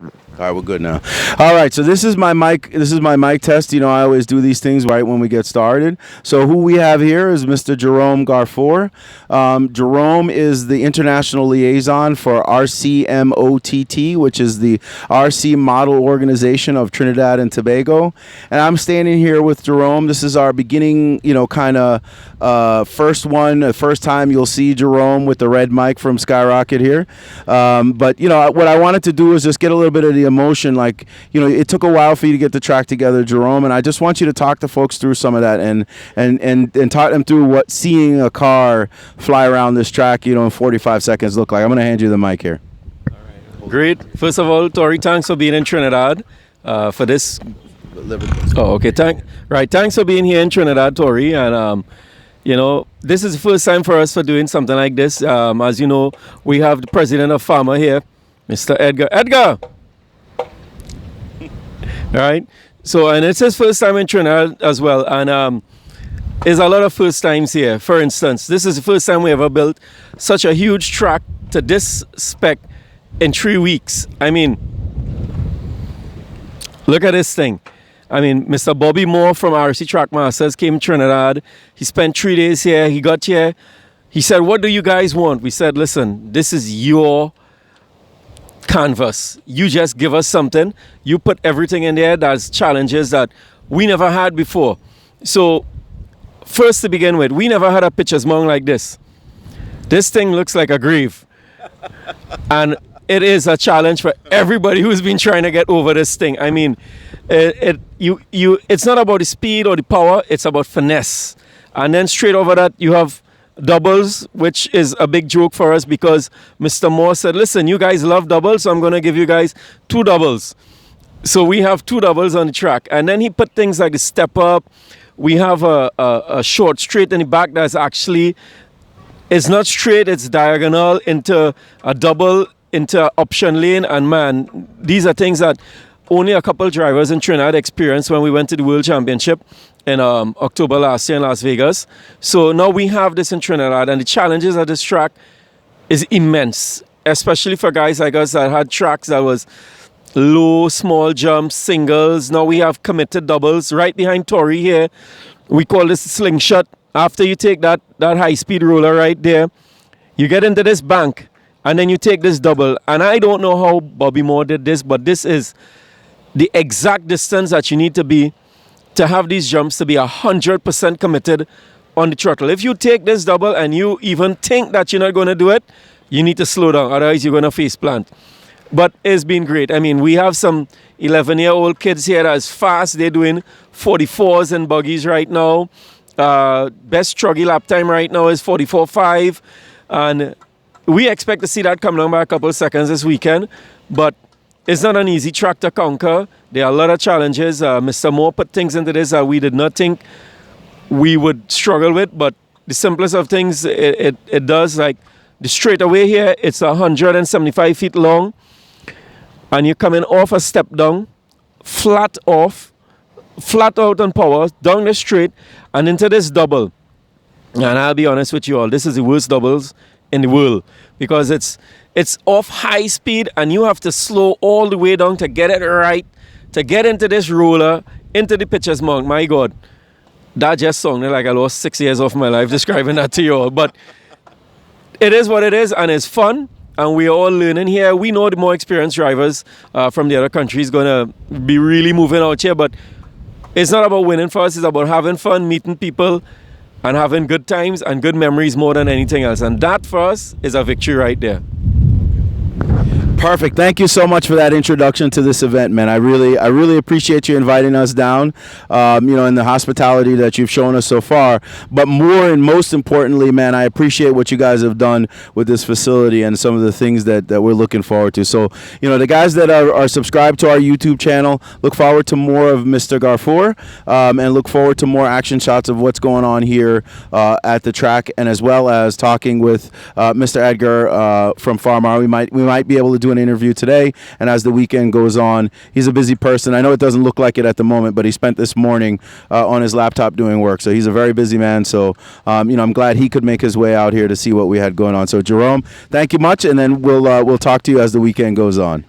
All right, we're good now. All right, so this is my mic. This is my mic test. You know, I always do these things right when we get started. So who we have here is Mr. Jerome Garfoor. Jerome is the international liaison for RCMOTT, which is the RC Model Organization of Trinidad and Tobago. And I'm standing here with Jerome. This is our beginning, you know, kind of first one, the first time you'll see Jerome with the red mic from Skyrocket here. But you know, what I wanted to do is just get a little bit of the emotion. Like, you know, it took a while for you to get the track together, Jerome, and I just want you to talk to folks through some of that and talk them through what seeing a car fly around this track, you know, in 45 seconds look like. I'm going to hand you the mic here. Great. First of all, Tori, thanks for being in Trinidad for this. Oh, okay. Thanks for being here in Trinidad, Tori, and you know, this is the first time for us for doing something like this. As you know, we have the president of Farmer here, Mr. Edgar. Edgar! All right. So, and it's his first time in Trinidad as well. And there's a lot of first times here. For instance, this is the first time we ever built such a huge track to this spec in 3 weeks. I mean, look at this thing. I mean, Mr. Bobby Moore from RC Trackmasters came to Trinidad. He spent 3 days here. He got here. He said, "What do you guys want?" We said, "Listen, this is your canvas. You just give us something. You put everything in there that's challenges that we never had before." So first, to begin with, we never had a pitcher's mound like this. This thing looks like a grave. And it is a challenge for everybody who's been trying to get over this thing. I mean, it's not about the speed or the power, it's about finesse. And then straight over that, you have doubles, which is a big joke for us because Mr. Moore said, "Listen, you guys love doubles, so I'm going to give you guys 2 doubles." So we have 2 doubles on the track. And then he put things like the step up. We have a short straight in the back that's actually, it's not straight, it's diagonal into a double, into option lane. And man, these are things that only a couple drivers in Trinidad experienced when we went to the World Championship in October last year in Las Vegas. So now we have this in Trinidad, and the challenges of this track is immense, especially for guys like us that had tracks that was low, small jumps, singles. Now we have committed doubles right behind Tori here. We call this slingshot. After you take that high-speed roller right there, you get into this bank, and then you take this double. And I don't know how Bobby Moore did this, but this is the exact distance that you need to be to have these jumps to be 100% committed on the throttle. If you take this double and you even think that you're not going to do it, you need to slow down, otherwise you're going to face plant. But it's been great. I mean, we have some 11-year-old kids here that's fast. They're doing 44s and buggies right now. Best truggy lap time right now is 44.5. And we expect to see that come down by a couple of seconds this weekend. But it's not an easy track to conquer. There are a lot of challenges. Mr. Moore put things into this that we did not think we would struggle with. But the simplest of things, it does. Like the straightaway here, it's 175 feet long. And you're coming off a step down, flat out on power, down the straight, and into this double. And I'll be honest with you all, this is the worst doubles in the world because it's off high speed and you have to slow all the way down to get it right, to get into this roller, into the pitcher's mound. My God, that just sounded like I lost 6 years of my life describing that to you all. But it is what it is, and it's fun. And we're all learning here. We know the more experienced drivers from the other countries going to be really moving out here. But it's not about winning for us. It's about having fun, meeting people, and having good times and good memories more than anything else. And that for us is a victory right there. Perfect. Thank you so much for that introduction to this event, man. I really appreciate you inviting us down, you know, and the hospitality that you've shown us so far. But more and most importantly, man, I appreciate what you guys have done with this facility and some of the things that we're looking forward to. So, you know, the guys that are subscribed to our YouTube channel, look forward to more of Mr. Garfoor, and look forward to more action shots of what's going on here at the track, and as well as talking with Mr. Edgar from Farmar. We might be able to do an interview today, and as the weekend goes on, he's a busy person. I know it doesn't look like it at the moment, but he spent this morning on his laptop doing work, so he's a very busy man. So you know, I'm glad he could make his way out here to see what we had going on. So Jerome, thank you much, and then we'll talk to you as the weekend goes on.